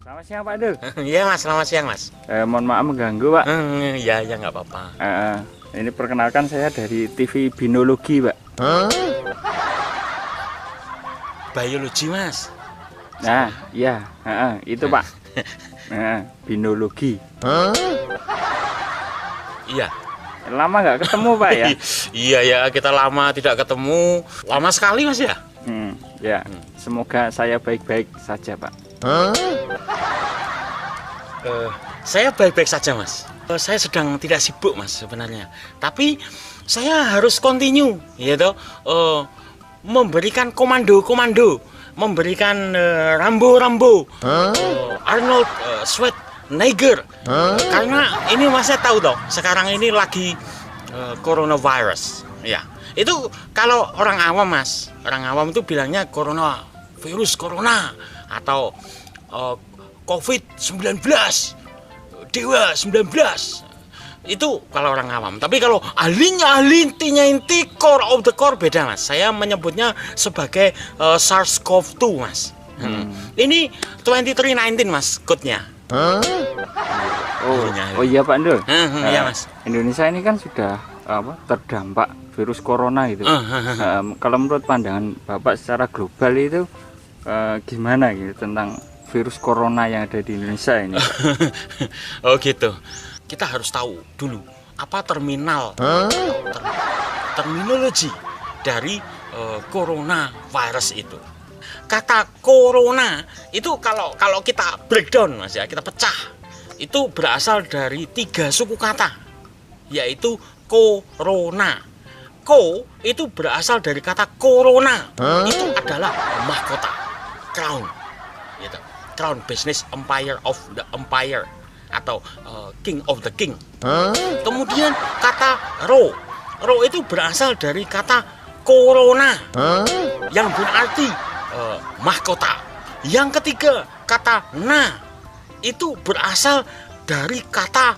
Selamat siang Pak Dul. Iya Mas, selamat siang Mas. Mohon maaf mengganggu Pak. Ya nggak apa-apa. Ini perkenalkan saya dari TV Binologi Pak. Biologi Mas. Nah, iya, itu Pak. Binologi. Iya. Lama nggak ketemu Pak ya? Iya ya, kita lama tidak ketemu. Lama sekali Mas ya. Ya, semoga saya baik-baik saja Pak. Saya baik-baik saja Mas. Saya sedang tidak sibuk Mas sebenarnya. Tapi saya harus continue, yaitu memberikan komando, memberikan Rambo, Arnold Schwarzenegger. Karena ini Mas saya tahu toh, sekarang ini lagi coronavirus. Ya, itu kalau orang awam Mas, orang awam itu bilangnya virus corona atau COVID-19, Dewa 19. Itu kalau orang awam. Tapi kalau ahli inti core of the core beda Mas. Saya menyebutnya sebagai SARS-CoV-2 Mas. Ini 2319 Mas kodnya. Oh iya Pak Dul. Iya Mas. Indonesia ini kan sudah terdampak virus corona itu. Kalau menurut pandangan Bapak secara global itu gimana gitu tentang virus corona yang ada di Indonesia ini? Oh gitu. Kita harus tahu dulu apa terminologi dari coronavirus itu. Kata corona itu kalau kita breakdown Mas ya, kita pecah, itu berasal dari 3 suku kata, yaitu corona. Co itu berasal dari kata corona, itu adalah mahkota, crown, gitu. Crown, business empire of the empire, atau king of the king. Kemudian kata ro itu berasal dari kata corona, yang berarti mahkota. Yang ketiga kata na itu berasal dari kata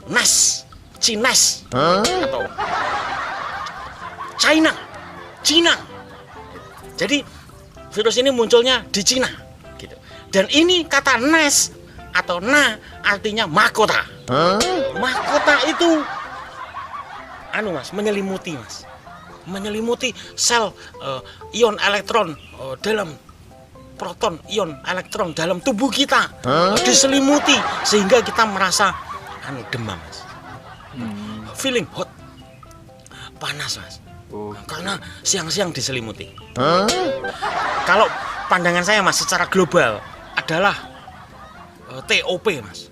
nas, Cines, atau Cina. Jadi virus ini munculnya di Cina gitu. Dan ini kata nes atau na artinya mahkota. Mahkota itu Mas, menyelimuti sel ion elektron dalam proton ion elektron dalam tubuh kita, diselimuti sehingga kita merasa demam Mas. Feeling hot, panas Mas. Karena siang-siang diselimuti. Kalau pandangan saya Mas secara global adalah TOP Mas,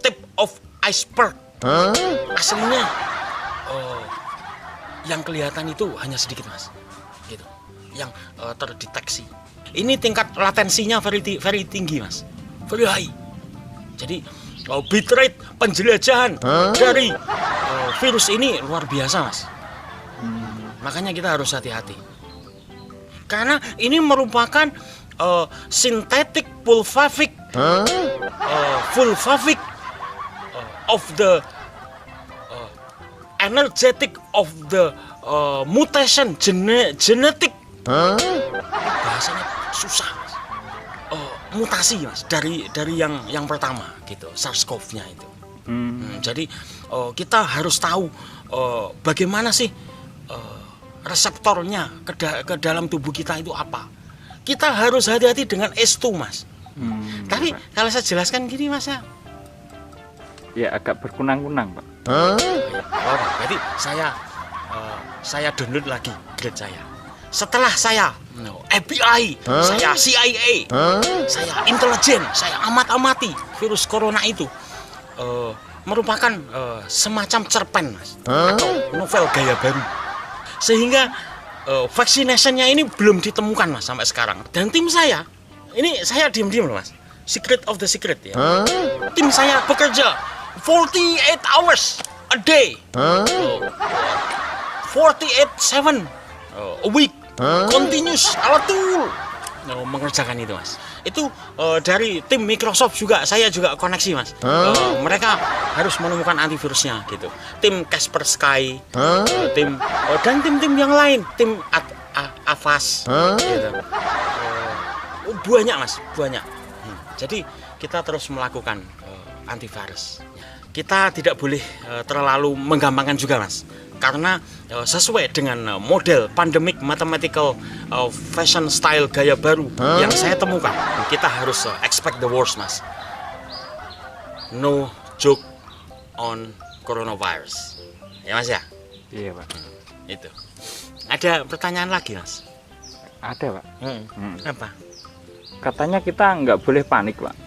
tip of iceberg. Aslinya yang kelihatan itu hanya sedikit Mas, gitu, yang terdeteksi. Ini tingkat latensinya very tinggi Mas, very high. Jadi bitrate penjelajahan dari virus ini luar biasa Mas. Makanya kita harus hati-hati. Karena ini merupakan synthetic pulvavic of the energetic of the mutation genetic. Bahasanya susah Mas. Mutasi Mas dari yang pertama gitu, SARS-CoV-nya itu. Jadi kita harus tahu bagaimana sih reseptornya ke dalam tubuh kita itu apa. Kita harus hati-hati dengan S2 Mas. Tapi kalau saya jelaskan gini Mas ya agak berkunang-kunang Pak. Jadi saya download lagi grade saya. Setelah saya FBI, saya CIA, saya intelijen, saya amati virus corona itu merupakan semacam cerpen Mas, atau novel gaya baru. Sehingga vaccination-nya ini belum ditemukan Mas sampai sekarang. Dan tim saya, ini saya diam-diam loh Mas, secret of the secret ya. Tim saya bekerja 48 hours a day, 48/7 a week, continuous alatul mengerjakan itu Mas. Itu dari tim Microsoft juga, saya juga koneksi Mas. Mereka harus menemukan antivirusnya gitu. Tim Kaspersky, dan tim-tim yang lain, tim Avast gitu. Banyak Mas, banyak. Jadi kita terus melakukan antivirus. Kita tidak boleh terlalu menggampangkan juga, Mas, karena sesuai dengan model pandemic mathematical fashion style gaya baru yang saya temukan, kita harus expect the worst, Mas. No joke on coronavirus, ya Mas ya. Iya Pak. Itu. Ada pertanyaan lagi, Mas? Ada Pak. Apa? Katanya kita nggak boleh panik Pak.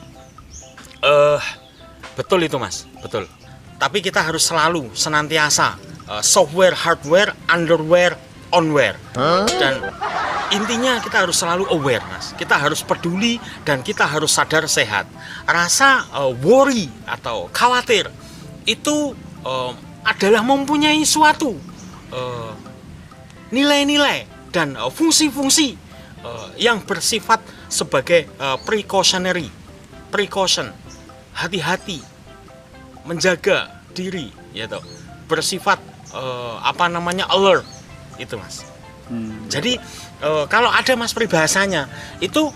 Betul itu, Mas, betul. Tapi kita harus selalu senantiasa software, hardware, underwear, onwear. Dan intinya kita harus selalu aware, Mas. Kita harus peduli dan kita harus sadar sehat. Rasa worry atau khawatir itu adalah mempunyai suatu nilai-nilai dan fungsi-fungsi yang bersifat sebagai precaution, hati-hati, menjaga diri, gitu. Bersifat alert, itu Mas. Jadi kalau ada Mas peribahasanya itu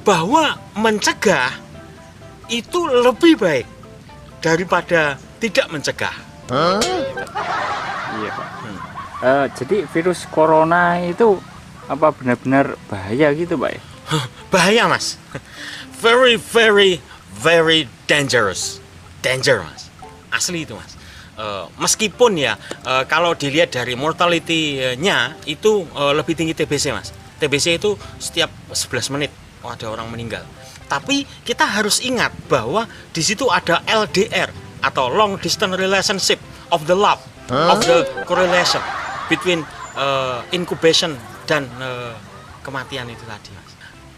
bahwa mencegah itu lebih baik daripada tidak mencegah. Iya Pak. Jadi virus corona itu apa benar-benar bahaya gitu Pak ya? Bahaya Mas. Very very very dangerous. Danger Mas. Asli itu Mas. Meskipun ya kalau dilihat dari mortality-nya itu lebih tinggi TBC Mas. TBC itu setiap 11 menit ada orang meninggal. Tapi kita harus ingat bahwa di situ ada LDR atau long distance relationship of the love, of the correlation between incubation dan kematian itu tadi Mas.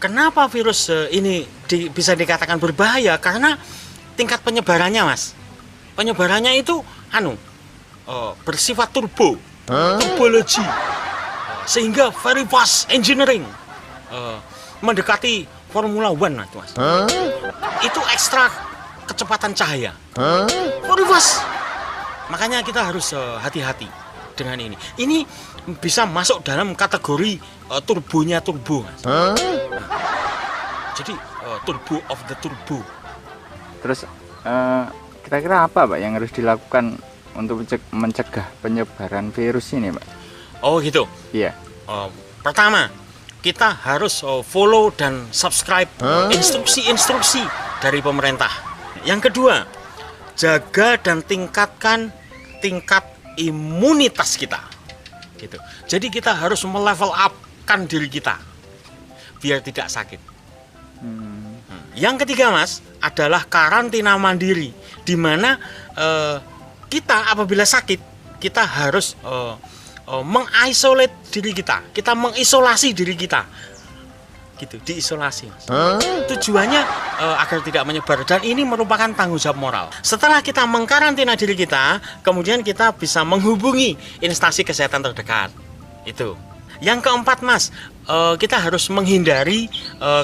Kenapa virus ini bisa dikatakan berbahaya? Karena tingkat penyebarannya Mas. Penyebarannya itu bersifat turbologi, sehingga very fast engineering, mendekati Formula One Mas. Itu ekstra kecepatan cahaya, very fast. Makanya kita harus hati-hati dengan ini. Ini bisa masuk dalam kategori turbonya turbo Mas. Jadi turbo of the turbo. Terus kira-kira apa Pak yang harus dilakukan untuk mencegah penyebaran virus ini Pak? Oh gitu. Iya. Pertama, kita harus follow dan subscribe instruksi-instruksi dari pemerintah. Yang kedua, jaga dan tingkatkan tingkat imunitas kita. Gitu. Jadi kita harus melevel up-kan diri kita biar tidak sakit. Yang ketiga Mas adalah karantina mandiri, di mana kita apabila sakit kita harus mengisolate diri kita, mengisolasi diri kita, gitu, diisolasi Mas. Tujuannya agar tidak menyebar dan ini merupakan tanggung jawab moral. Setelah kita mengkarantina diri kita, kemudian kita bisa menghubungi instansi kesehatan terdekat. Itu. Yang keempat Mas, kita harus menghindari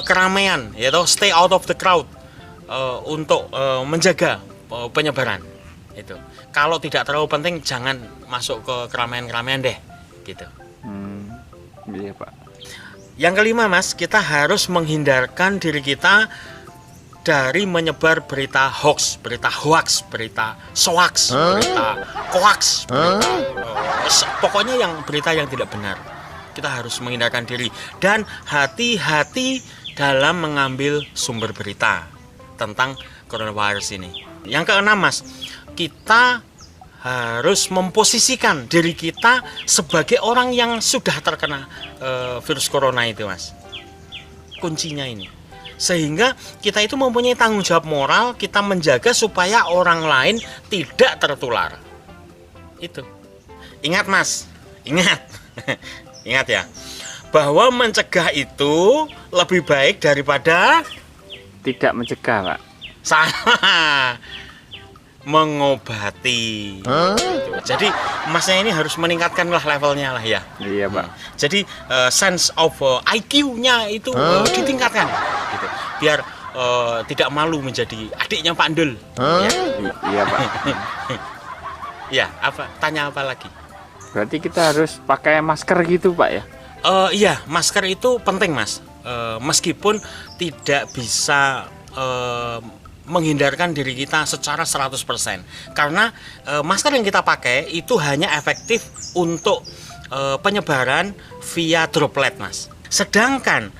keramaian, yaitu stay out of the crowd untuk menjaga penyebaran. Itu. Kalau tidak terlalu penting jangan masuk ke keramaian-keramaian deh, gitu. Iya Pak. Yang kelima Mas, kita harus menghindarkan diri kita dari menyebar berita hoax, berita soaks, berita koaks, pokoknya yang berita yang tidak benar. Kita harus menghindarkan diri dan hati-hati dalam mengambil sumber berita tentang coronavirus ini. Yang keenam Mas, kita harus memposisikan diri kita sebagai orang yang sudah terkena virus corona itu Mas. Kuncinya ini. Sehingga kita itu mempunyai tanggung jawab moral, kita menjaga supaya orang lain tidak tertular. Itu. Ingat Mas, ingat. Ingat ya, bahwa mencegah itu lebih baik daripada tidak mencegah Pak. Salah. Mengobati. Jadi Masnya ini harus meningkatkanlah levelnya lah ya. Iya Pak. Jadi sense of IQ-nya itu ditingkatkan gitu. Biar tidak malu menjadi adiknya Pak Ndul. Ya. Iya Pak. Ya, tanya apa lagi? Berarti kita harus pakai masker gitu Pak ya? Iya, masker itu penting Mas. Meskipun tidak bisa menghindarkan diri kita secara 100%. Karena masker yang kita pakai itu hanya efektif untuk penyebaran via droplet, Mas. Sedangkan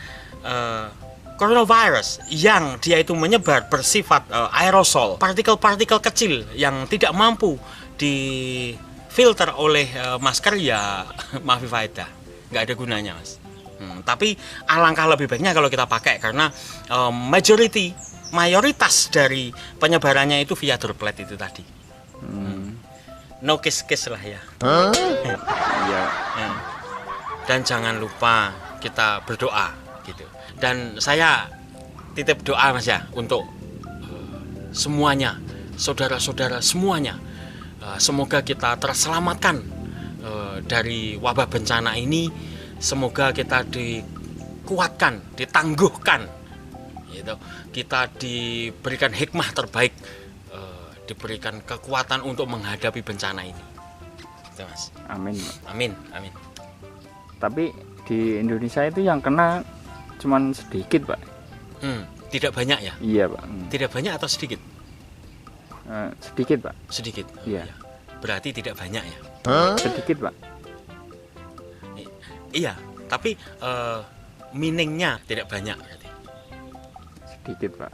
coronavirus yang dia itu menyebar bersifat aerosol, partikel-partikel kecil yang tidak mampu difilter oleh masker, ya maaf faedah, nggak ada gunanya, Mas. Tapi alangkah lebih baiknya kalau kita pakai, karena mayoritas dari penyebarannya itu via droplet itu tadi. No kiss-kiss lah ya. Iya. Dan jangan lupa kita berdoa gitu. Dan saya titip doa, Mas ya, untuk semuanya, saudara-saudara semuanya. Semoga kita terselamatkan dari wabah bencana ini. Semoga kita dikuatkan, ditangguhkan, gitu. Kita diberikan hikmah terbaik, diberikan kekuatan untuk menghadapi bencana ini. Gitu, Mas. Amin. Amin, amin. Tapi di Indonesia itu yang kena cuman sedikit, Pak. Tidak banyak ya? Iya, Pak. Tidak banyak atau sedikit? Sedikit, Pak. Sedikit. Iya. Berarti tidak banyak ya? Sedikit, Pak. Iya, tapi meaningnya tidak banyak berarti. Sedikit, Pak.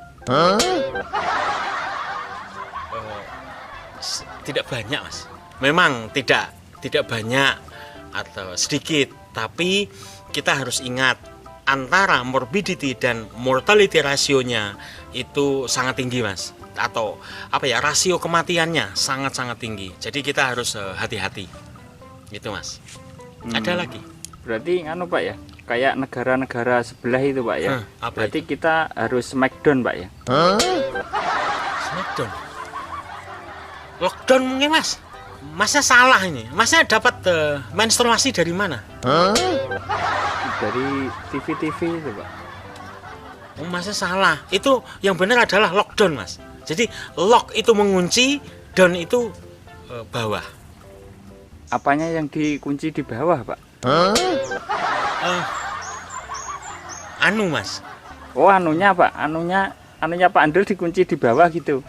Tidak banyak, Mas. Memang tidak banyak atau sedikit, tapi kita harus ingat antara morbidity dan mortality rasionya itu sangat tinggi, Mas. Atau rasio kematiannya sangat-sangat tinggi. Jadi kita harus hati-hati. Gitu, Mas. Ada lagi. Berarti Pak ya, kayak negara-negara sebelah itu, Pak ya. Berarti itu? kita harus smackdown, Pak ya. Smackdown. Lockdown mungkin, Mas. Masnya salah ini. Masnya dapat menstruasi dari mana? Dari TV-TV itu, Pak. Masnya salah. Itu yang benar adalah lockdown, Mas. Jadi lock itu mengunci, down itu bawah. Apanya yang dikunci di bawah, Pak? Mas. Oh, anunya, Pak. Anunya Pak Andel dikunci di bawah gitu.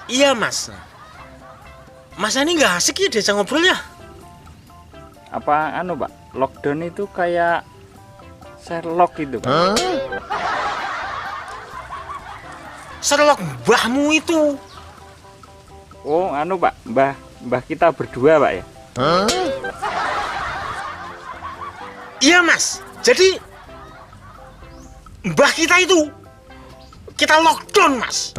Iya, Mas. Mas ini nggak asik ya diajak ngobrol ya? Apa Pak? Lockdown itu kayak Sherlock gitu, Pak. Sherlock mbahmu itu. Oh, Pak. Mbah kita berdua, Pak ya. Iya, Mas. Jadi mbah kita itu kita lockdown, Mas.